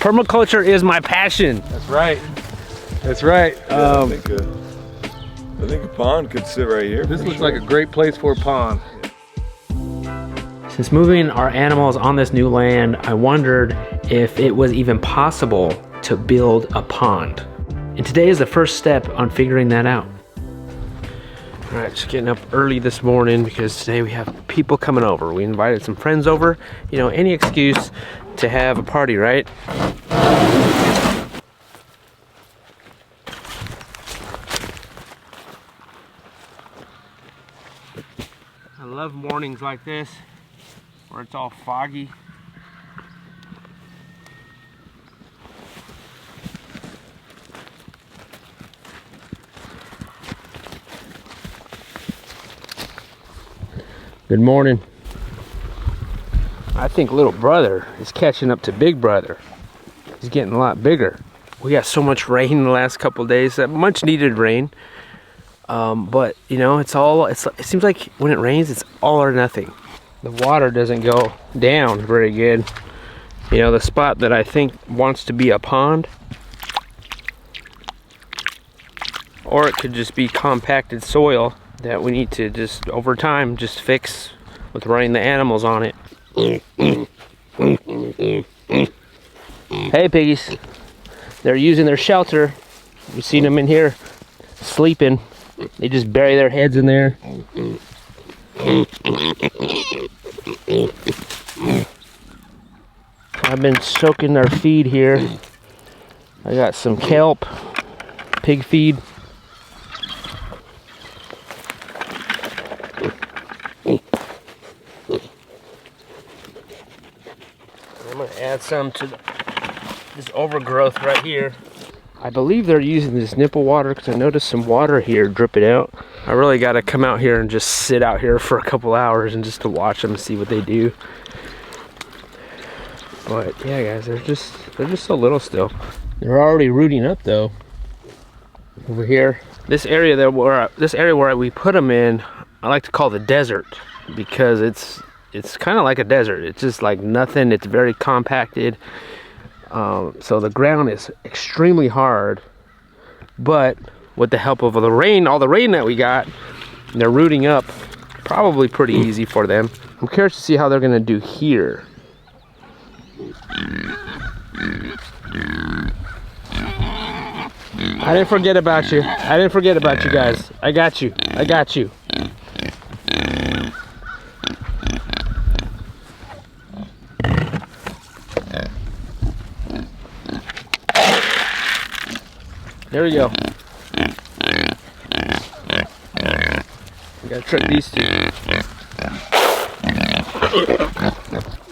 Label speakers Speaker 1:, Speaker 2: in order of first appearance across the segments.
Speaker 1: Permaculture is my passion.
Speaker 2: That's right. That's right.
Speaker 3: Yeah, I think a pond could sit right here.
Speaker 2: This looks like a great place for a pond.
Speaker 1: Since moving our animals on this new land, I wondered if it was even possible to build a pond. And today is the first step on figuring that out. All right, just getting up early this morning because today we have people coming over. We invited some friends over. You know, any excuse to have a party, right? I love mornings like this where it's all foggy. Good morning. I think little brother is catching up to big brother. He's getting a lot bigger. We got so much rain in the last couple of days, much needed rain. But you know, it seems like when it rains, it's all or nothing. The water doesn't go down very good. You know, the spot that I think wants to be a pond, or it could just be compacted soil that we need to just over time just fix with running the animals on it. Hey piggies, they're using their shelter. You've seen them in here sleeping. They just bury their heads in there. I've been soaking their feed here. I got some kelp, pig feed. I'm gonna add some to this overgrowth right here. I believe they're using this nipple water because I noticed some water here dripping out. I really got to come out here and just sit out here for a couple hours and just to watch them and see what they do. But yeah, guys, they're just so little still. They're already rooting up though. Over here, this area where we put them in, I like to call the desert because it's kind of like a desert. It's just like nothing. It's very compacted. So the ground is extremely hard, but with the help of the rain, all the rain that we got, they're rooting up probably pretty easy for them. I'm curious to see how they're gonna do here. I didn't forget about you. I didn't forget about you guys. I got you. I got you. There we go. We gotta trick these two.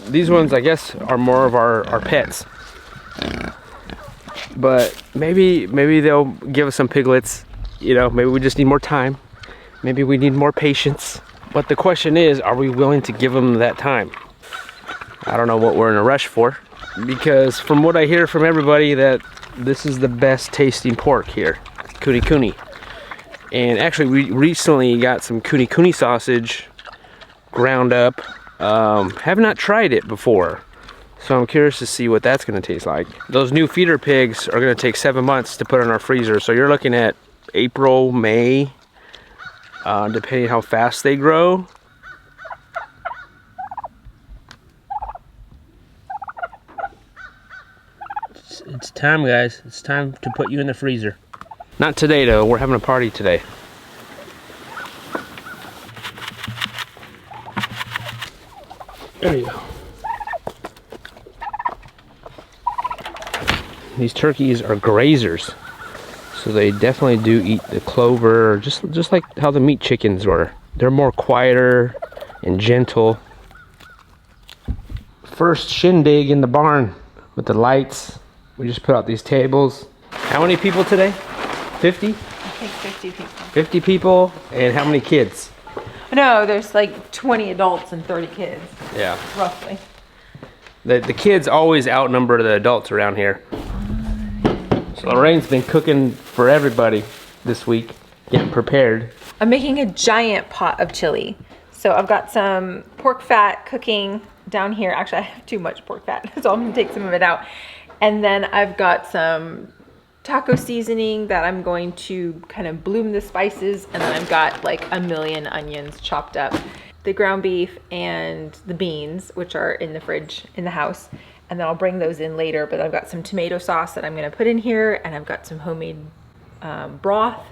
Speaker 1: These ones, I guess, are more of our pets. But maybe they'll give us some piglets. You know, maybe we just need more time. Maybe we need more patience. But the question is, are we willing to give them that time? I don't know what we're in a rush for. Because from what I hear from everybody, that this is the best tasting pork here, kuni kuni. And actually we recently got some kuni kuni sausage ground up. Have not tried it before, so I'm curious to see what that's going to taste like. Those new feeder pigs are going to take 7 months to put in our freezer, so you're looking at April, May, depending how fast they grow. It's time, guys. It's time to put you in the freezer. Not today, though. We're having a party today. There you go. These turkeys are grazers, so they definitely do eat the clover, just like how the meat chickens were. They're more quieter and gentle. First shindig in the barn with the lights. We just put out these tables. How many people today? 50?
Speaker 4: I think 50 people.
Speaker 1: 50 people, and how many kids?
Speaker 4: No, there's like 20 adults and 30 kids.
Speaker 1: Yeah.
Speaker 4: Roughly.
Speaker 1: The kids always outnumber the adults around here. So Lorraine's been cooking for everybody this week, getting prepared.
Speaker 4: I'm making a giant pot of chili. So I've got some pork fat cooking down here. Actually, I have too much pork fat, so I'm gonna take some of it out. And then I've got some taco seasoning that I'm going to kind of bloom the spices. And then I've got like a million onions chopped up. The ground beef and the beans, which are in the fridge in the house. And then I'll bring those in later. But I've got some tomato sauce that I'm going to put in here. And I've got some homemade broth.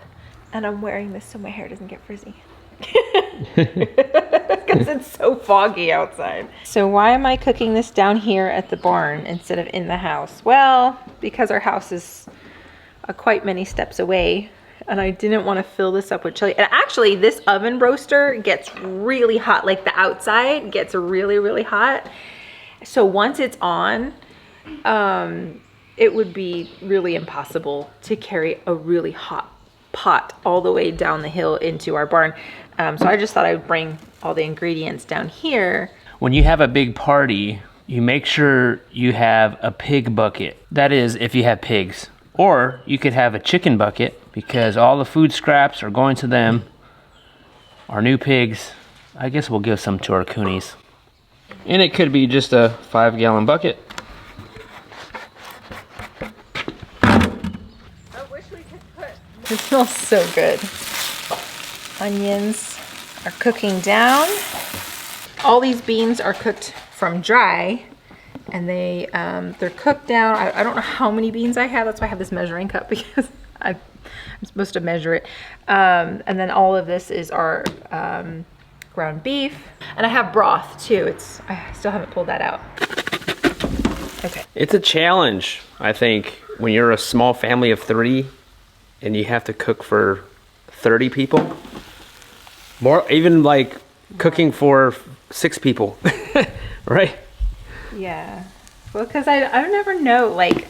Speaker 4: And I'm wearing this so my hair doesn't get frizzy. Because it's so foggy outside. So why am I cooking this down here at the barn instead of in the house? Well, because our house is quite many steps away and I didn't want to fill this up with chili. And actually this oven roaster gets really hot, like the outside gets really, really hot. So once it's on, it would be really impossible to carry a really hot pot all the way down the hill into our barn. So I just thought I would bring all the ingredients down here.
Speaker 1: When you have a big party, you make sure you have a pig bucket. That is, if you have pigs. Or you could have a chicken bucket because all the food scraps are going to them. Our new pigs, I guess we'll give some to our coonies. And it could be just a 5-gallon bucket.
Speaker 4: It smells so good. Onions are cooking down. All these beans are cooked from dry, and they're cooked down. I don't know how many beans I have. That's why I have this measuring cup, because I'm supposed to measure it. And then all of this is our ground beef, and I have broth too. I still haven't pulled that out. Okay.
Speaker 1: It's a challenge, I think, when you're a small family of 3 and you have to cook for 30 people. More, even like cooking for 6 people, right?
Speaker 4: Yeah. Well, because I never know, like,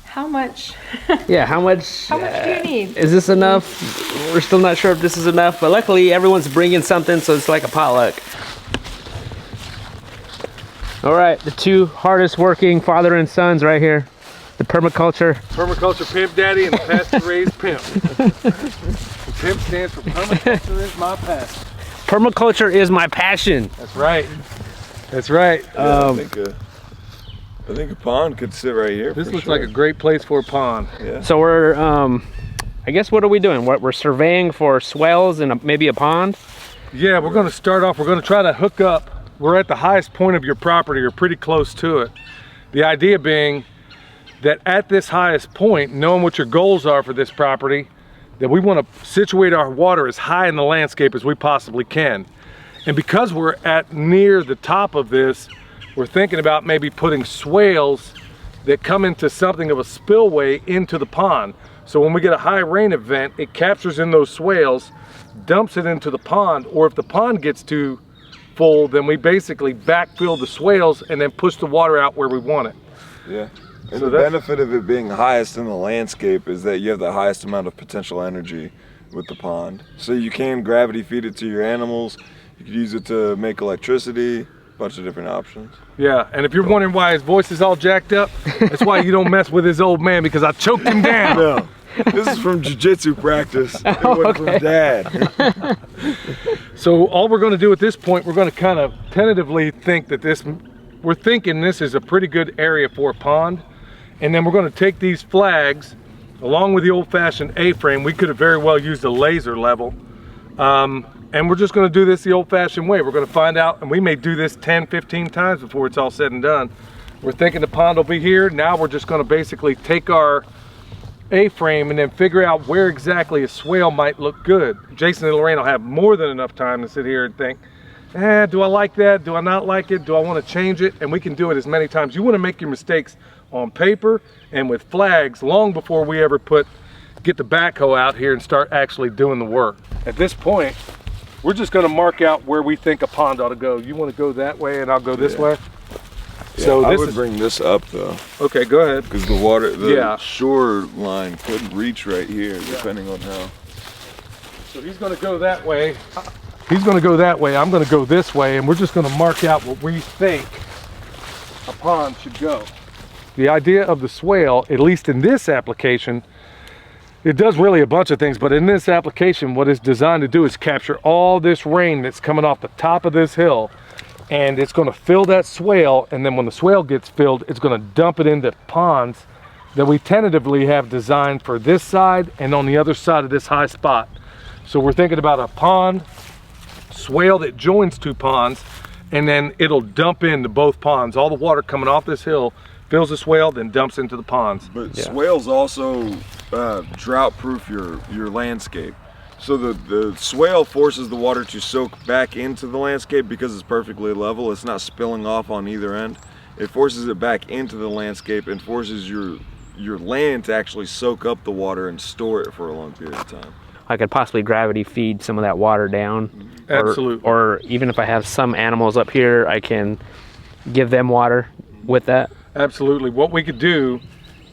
Speaker 4: how much.
Speaker 1: Yeah, how much?
Speaker 4: How much do you need?
Speaker 1: Is this enough? We're still not sure if this is enough, but luckily everyone's bringing something, so it's like a potluck. All right, the 2 hardest working father and sons right here. The permaculture
Speaker 2: Pimp Daddy and the pasture raised pimp. The pimp stands for permaculture is my passion.
Speaker 1: Permaculture is my passion.
Speaker 2: That's right. That's right.
Speaker 3: Yeah, I think a pond could sit right here.
Speaker 2: This looks like a great place for a pond.
Speaker 3: Yeah.
Speaker 1: So we're, I guess, what are we doing? We're surveying for swales and maybe a pond?
Speaker 2: Yeah, we're going to start off. We're going to try to hook up. We're at the highest point of your property, or pretty close to it. The idea being that at this highest point, knowing what your goals are for this property, that we want to situate our water as high in the landscape as we possibly can. And because we're at near the top of this, we're thinking about maybe putting swales that come into something of a spillway into the pond. So when we get a high rain event, it captures in those swales, dumps it into the pond, or if the pond gets too full, then we basically backfill the swales and then push the water out where we want it.
Speaker 3: Yeah. And
Speaker 2: So
Speaker 3: the benefit of it being highest in the landscape is that you have the highest amount of potential energy with the pond. So you can gravity feed it to your animals. You could use it to make electricity, a bunch of different options.
Speaker 2: Yeah, and if you're wondering why his voice is all jacked up, that's why you don't mess with his old man, because I choked him down.
Speaker 3: No, this is from jiu-jitsu practice. It wasn't from Dad.
Speaker 2: So all we're going to do at this point, we're going to kind of tentatively think that we're thinking this is a pretty good area for a pond. And then we're going to take these flags, along with the old-fashioned A-frame. We could have very well used a laser level. And we're just going to do this the old-fashioned way. We're going to find out, and we may do this 10, 15 times before it's all said and done. We're thinking the pond will be here. Now we're just going to basically take our A-frame and then figure out where exactly a swale might look good. Jason and Lorraine will have more than enough time to sit here and think, do I like that? Do I not like it? Do I want to change it? And we can do it as many times. You want to make your mistakes on paper and with flags long before we ever get the backhoe out here and start actually doing the work. At this point, we're just going to mark out where we think a pond ought to go. You want to go that way and I'll go this way?
Speaker 3: Yeah,
Speaker 2: So
Speaker 3: I would bring this up though.
Speaker 2: Okay, go ahead.
Speaker 3: Because the shore line could reach right here, depending on how.
Speaker 2: So he's going to go that way. He's going to go that way. I'm going to go this way, and we're just going to mark out what we think a pond should go. The idea of the swale, at least in this application, it does really a bunch of things, but in this application, what it's designed to do is capture all this rain that's coming off the top of this hill and it's going to fill that swale, and then when the swale gets filled, it's going to dump it into ponds that we tentatively have designed for this side and on the other side of this high spot. So we're thinking about a pond swale that joins two ponds, and then it'll dump into both ponds. All the water coming off this hill fills the swale, then dumps into the ponds.
Speaker 3: But swales also drought proof your landscape. So the swale forces the water to soak back into the landscape because it's perfectly level. It's not spilling off on either end. It forces it back into the landscape and forces your land to actually soak up the water and store it for a long period of time.
Speaker 1: I could possibly gravity feed some of that water down.
Speaker 2: Absolutely.
Speaker 1: Or even if I have some animals up here, I can give them water with that.
Speaker 2: Absolutely. What we could do,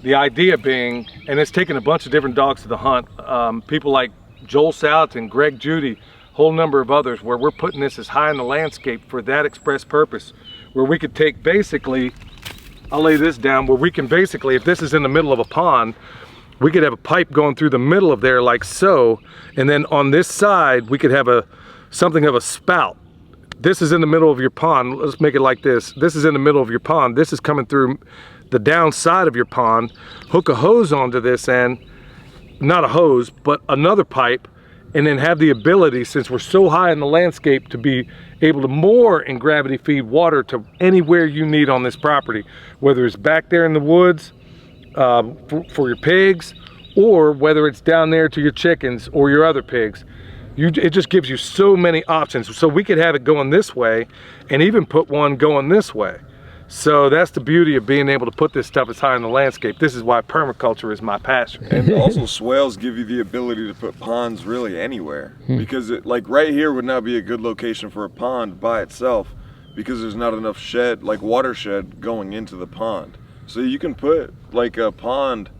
Speaker 2: the idea being, and it's taken a bunch of different dogs to the hunt, people like Joel Salatin, Greg Judy, whole number of others, where we're putting this as high in the landscape for that express purpose, where we could take basically, I'll lay this down, where we can basically, if this is in the middle of a pond, we could have a pipe going through the middle of there like so, and then on this side we could have something of a spout. This is in the middle of your pond. Let's make it like this. This is in the middle of your pond. This is coming through the downside of your pond. Hook a hose onto this end, not a hose, but another pipe, and then have the ability, since we're so high in the landscape, to be able to moor and gravity feed water to anywhere you need on this property, whether it's back there in the woods for your pigs, or whether it's down there to your chickens or your other pigs. It just gives you so many options. So we could have it going this way and even put one going this way. So that's the beauty of being able to put this stuff as high in the landscape. This is why permaculture is my passion.
Speaker 3: And also swales give you the ability to put ponds really anywhere, because like right here would not be a good location for a pond by itself, because there's not enough watershed going into the pond. So you can put like a pond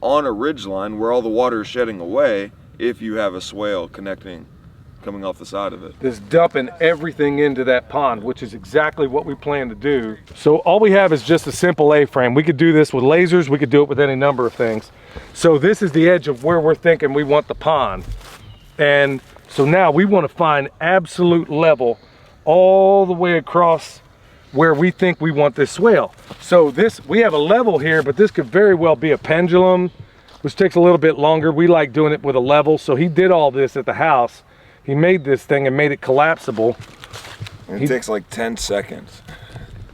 Speaker 3: on a ridgeline where all the water is shedding away if you have a swale coming off the side of it.
Speaker 2: Just dumping everything into that pond, which is exactly what we plan to do. So all we have is just a simple A-frame. We could do this with lasers, we could do it with any number of things. So this is the edge of where we're thinking we want the pond. And so now we want to find absolute level all the way across where we think we want this swale. So we have a level here, but this could very well be a pendulum, which takes a little bit longer. We like doing it with a level. So he did all this at the house. He made this thing and made it collapsible.
Speaker 3: And it takes like 10 seconds.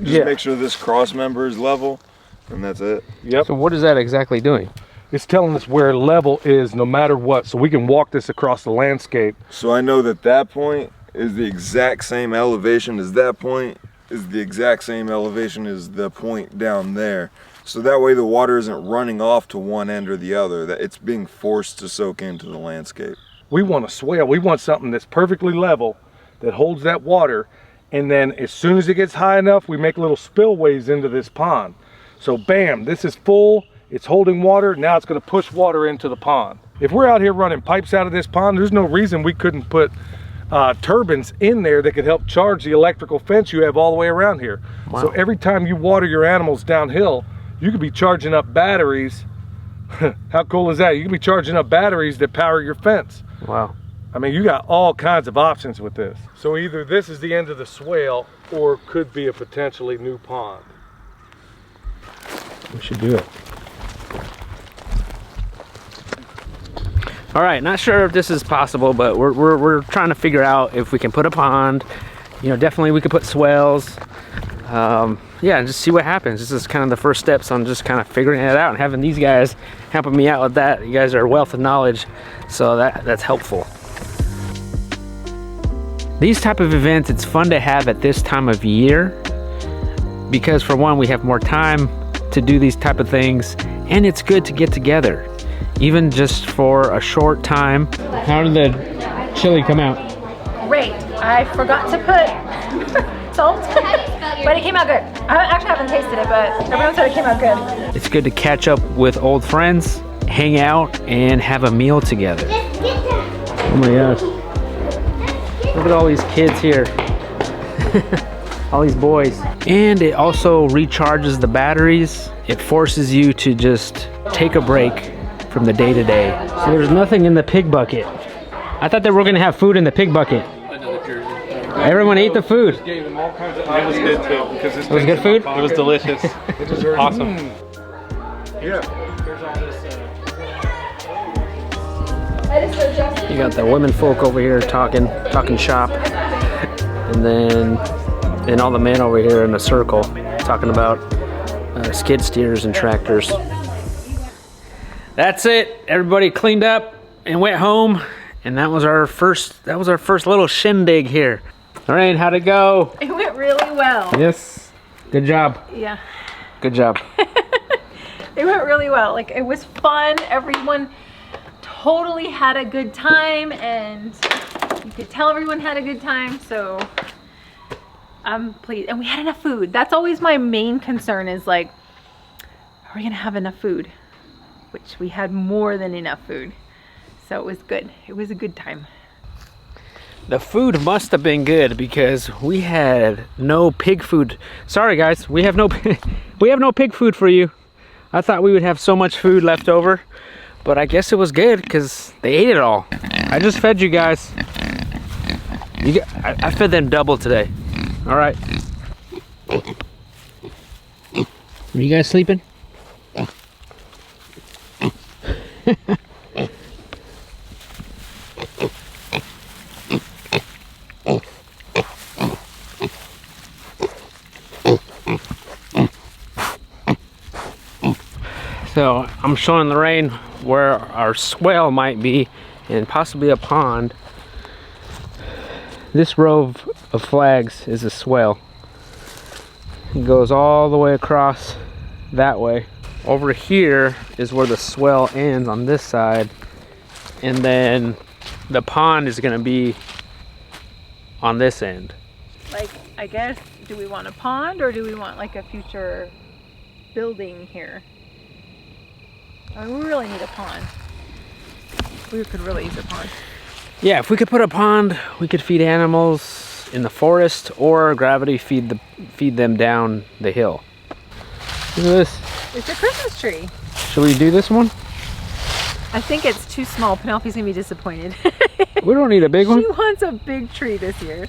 Speaker 3: Just make sure this cross member is level, and that's it.
Speaker 2: Yep.
Speaker 1: So what is that exactly doing?
Speaker 2: It's telling us where level is no matter what, so we can walk this across the landscape.
Speaker 3: So I know that point is the exact same elevation as that point, is the exact same elevation as the point down there. So that way the water isn't running off to one end or the other, that it's being forced to soak into the landscape.
Speaker 2: We want a swale. We want something that's perfectly level, that holds that water, and then as soon as it gets high enough, we make little spillways into this pond. So bam, this is full, it's holding water, now it's gonna push water into the pond. If we're out here running pipes out of this pond, there's no reason we couldn't put turbines in there that could help charge the electrical fence you have all the way around here. Wow. So every time you water your animals downhill, you could be charging up batteries. How cool is that? You could be charging up batteries that power your fence.
Speaker 1: Wow.
Speaker 2: I mean, you got all kinds of options with this. So either this is the end of the swale or could be a potentially new pond.
Speaker 1: We should do it. All right, not sure if this is possible, but we're trying to figure out if we can put a pond. You know, definitely we could put swales. Yeah, and just see what happens. This is kind of the first steps on just kind of figuring it out and having these guys helping me out with that. You guys are a wealth of knowledge, so that's helpful. These type of events, it's fun to have at this time of year because for one, we have more time to do these type of things, and it's good to get together, even just for a short time. How did the chili come out?
Speaker 5: Great. I forgot to put salt, but it came out good. I actually haven't tasted it, but everyone said it came out good.
Speaker 1: It's good to catch up with old friends, hang out, and have a meal together. Oh my gosh. Look at all these kids here. All these boys. And it also recharges the batteries. It forces you to just take a break from the day-to-day. So there's nothing in the pig bucket. I thought that we were gonna have food in the pig bucket. Everyone ate the food.
Speaker 2: Gave them all kinds of. It was good too because this
Speaker 1: It was good food?
Speaker 2: It was delicious. Awesome. Yeah.
Speaker 1: You got the women folk over here talking shop, and then all the men over here in a circle talking about skid steers and tractors. That's it. Everybody cleaned up and went home, and that was our first little shindig here. Lorraine, how'd it go?
Speaker 5: It went really well.
Speaker 1: Yes. Good job.
Speaker 5: Yeah.
Speaker 1: Good job.
Speaker 5: It went really well. Like, it was fun. Everyone totally had a good time, and you could tell everyone had a good time, so I'm pleased. And we had enough food. That's always my main concern, is like, are we gonna have enough food? Which we had more than enough food. So it was good. It was a good time.
Speaker 1: The food must have been good because we had no pig food. Sorry guys, we have no pig food for you. I thought we would have so much food left over, but I guess it was good because they ate it all. I just fed you guys. I fed them double today. All right. Are you guys sleeping? So I'm showing Lorraine where our swale might be, and possibly a pond. This row of flags is a swale. It goes all the way across that way. Over here is where the swale ends on this side, and then the pond is gonna be on this end.
Speaker 5: Like, I guess, do we want a pond, or do we want like a future building here? I mean, we really need a pond. We could really use a pond.
Speaker 1: Yeah, if we could put a pond, we could feed animals in the forest, or gravity feed them down the hill. Look at this.
Speaker 5: It's a Christmas tree.
Speaker 1: Should we do this one?
Speaker 5: I think it's too small. Penelope's gonna be disappointed.
Speaker 1: We don't need a big one.
Speaker 5: She wants a big tree this year.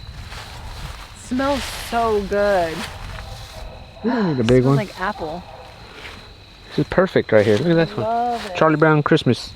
Speaker 5: Smells so good.
Speaker 1: We don't need a big
Speaker 5: Smells
Speaker 1: one.
Speaker 5: like apple.
Speaker 1: This is perfect right here. Look at this one.
Speaker 5: Love it.
Speaker 1: Charlie Brown Christmas.